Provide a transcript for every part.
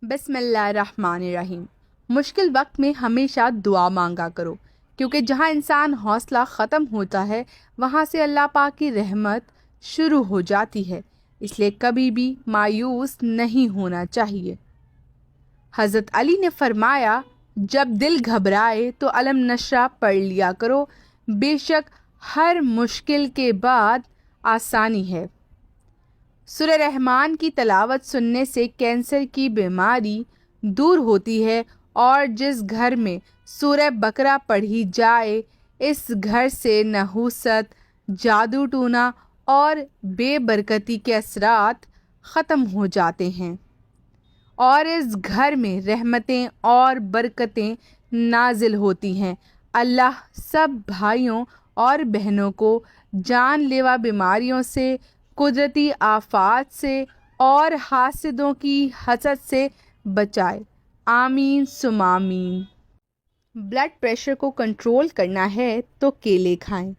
بسم اللہ الرحمن الرحیم۔ مشکل وقت میں ہمیشہ دعا مانگا کرو، کیونکہ جہاں انسان حوصلہ ختم ہوتا ہے وہاں سے اللہ پاک کی رحمت شروع ہو جاتی ہے، اس لیے کبھی بھی مایوس نہیں ہونا چاہیے۔ حضرت علی نے فرمایا، جب دل گھبرائے تو علم نشرہ پڑھ لیا کرو، بے شک ہر مشکل کے بعد آسانی ہے۔ سورہ رحمان کی تلاوت سننے سے کینسر کی بیماری دور ہوتی ہے، اور جس گھر میں سورہ بقرہ پڑھی جائے اس گھر سے نحوست، جادو ٹونا اور بے برکتی کے اثرات ختم ہو جاتے ہیں، اور اس گھر میں رحمتیں اور برکتیں نازل ہوتی ہیں۔ اللہ سب بھائیوں اور بہنوں کو جان لیوا بیماریوں سے، قدرتی آفات سے اور حاسدوں کی حسد سے بچائے، آمین ثم آمین۔ بلڈ پریشر کو کنٹرول کرنا ہے تو کیلے کھائیں۔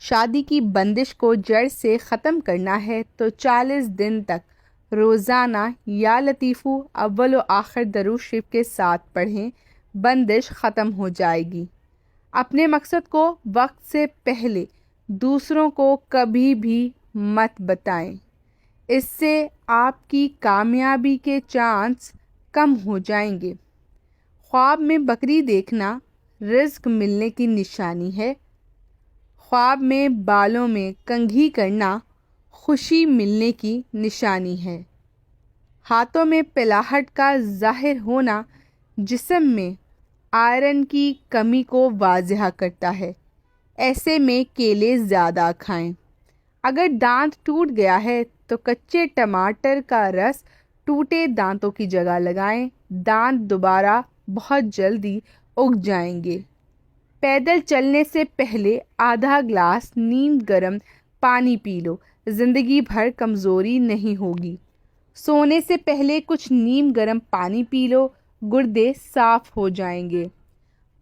شادی کی بندش کو جڑ سے ختم کرنا ہے تو 40 دن تک روزانہ یا لطیفو اول و آخر درود شریف کے ساتھ پڑھیں، بندش ختم ہو جائے گی۔ اپنے مقصد کو وقت سے پہلے دوسروں کو کبھی بھی مت بتائیں، اس سے آپ کی کامیابی کے چانس کم ہو جائیں گے۔ خواب میں بکری دیکھنا رزق ملنے کی نشانی ہے۔ خواب میں بالوں میں کنگھی کرنا خوشی ملنے کی نشانی ہے۔ ہاتھوں میں پلاہٹ کا ظاہر ہونا جسم میں آئرن کی کمی کو واضح کرتا ہے، ایسے میں کیلے زیادہ کھائیں۔ اگر دانت ٹوٹ گیا ہے تو کچے ٹماٹر کا رس ٹوٹے دانتوں کی جگہ لگائیں، دانت دوبارہ بہت جلدی اگ جائیں گے۔ پیدل چلنے سے پہلے آدھا گلاس نیم گرم پانی پی لو، زندگی بھر کمزوری نہیں ہوگی۔ سونے سے پہلے کچھ نیم گرم پانی پی لو، گردے صاف ہو جائیں گے،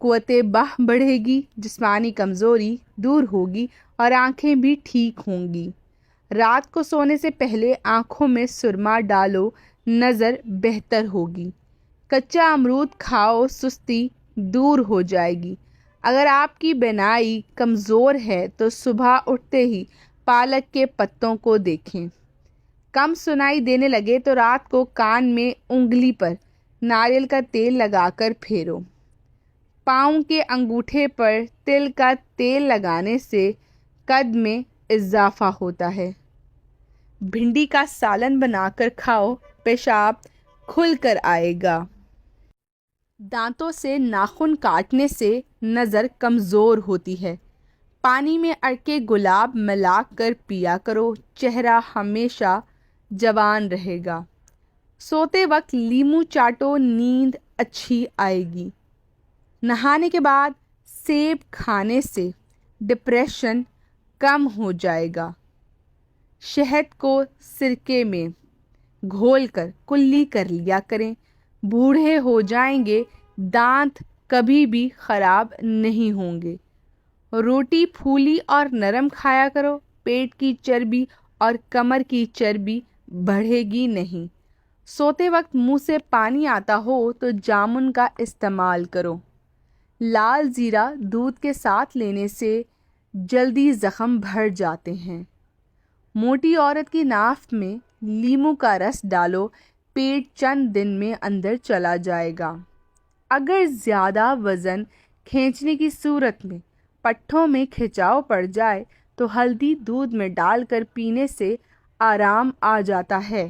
قوت باہ بڑھے گی، جسمانی کمزوری دور ہوگی اور آنکھیں بھی ٹھیک ہوں گی۔ رات کو سونے سے پہلے آنکھوں میں سرما ڈالو، نظر بہتر ہوگی۔ کچا امرود کھاؤ، سستی دور ہو جائے گی۔ اگر آپ کی بینائی کمزور ہے تو صبح اٹھتے ہی پالک کے پتوں کو دیکھیں۔ کم سنائی دینے لگے تو رات کو کان میں انگلی پر ناریل کا تیل لگا کر پھیرو۔ پاؤں کے انگوٹھے پر تل کا تیل لگانے سے قد میں اضافہ ہوتا ہے۔ بھنڈی کا سالن بنا کر کھاؤ، پیشاب کھل کر آئے گا۔ دانتوں سے ناخن کاٹنے سے نظر کمزور ہوتی ہے۔ پانی میں عرق گلاب ملا کر پیا کرو، چہرہ ہمیشہ جوان رہے گا۔ سوتے وقت لیموں چاٹو، نیند اچھی آئے گی۔ نہانے کے بعد سیب کھانے سے ڈپریشن کم ہو جائے گا۔ شہد کو سرکے میں گھول کر کلی کر لیا کریں، بوڑھے ہو جائیں گے، دانت کبھی بھی خراب نہیں ہوں گے۔ روٹی پھولی اور نرم کھایا کرو، پیٹ کی چربی اور کمر کی چربی بڑھے گی نہیں۔ سوتے وقت منہ سے پانی آتا ہو تو جامن کا استعمال کرو۔ لال زیرہ دودھ کے ساتھ لینے سے جلدی زخم بھر جاتے ہیں۔ موٹی عورت کی ناف میں لیموں کا رس ڈالو، پیٹ چند دن میں اندر چلا جائے گا۔ اگر زیادہ وزن کھینچنے کی صورت میں پٹھوں میں کھچاؤ پڑ جائے تو ہلدی دودھ میں ڈال کر پینے سے آرام آ جاتا ہے۔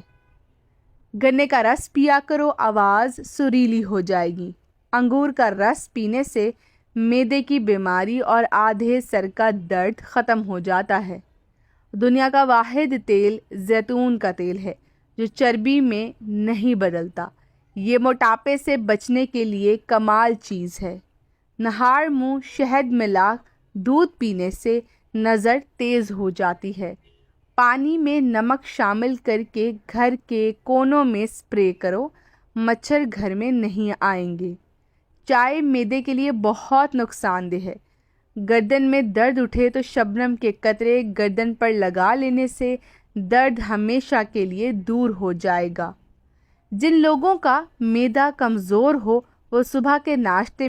گنے کا رس پیا کرو، آواز سریلی ہو جائے گی۔ انگور کا رس پینے سے معدے کی بیماری اور آدھے سر کا درد ختم ہو جاتا ہے۔ دنیا کا واحد تیل زیتون کا تیل ہے جو چربی میں نہیں بدلتا۔ یہ موٹاپے سے بچنے کے لیے کمال چیز ہے۔ نہار منہ شہد ملا دودھ پینے سے نظر تیز ہو جاتی ہے۔ پانی میں نمک شامل کر کے گھر کے کونوں میں اسپرے کرو، مچھر گھر میں نہیں آئیں گے۔ چائے معدے کے لیے بہت نقصان دہ ہے۔ گردن میں درد اٹھے تو شبنم کے قطرے گردن پر لگا لینے سے درد ہمیشہ کے لیے دور ہو جائے گا۔ جن لوگوں کا معدہ کمزور ہو وہ صبح کے ناشتے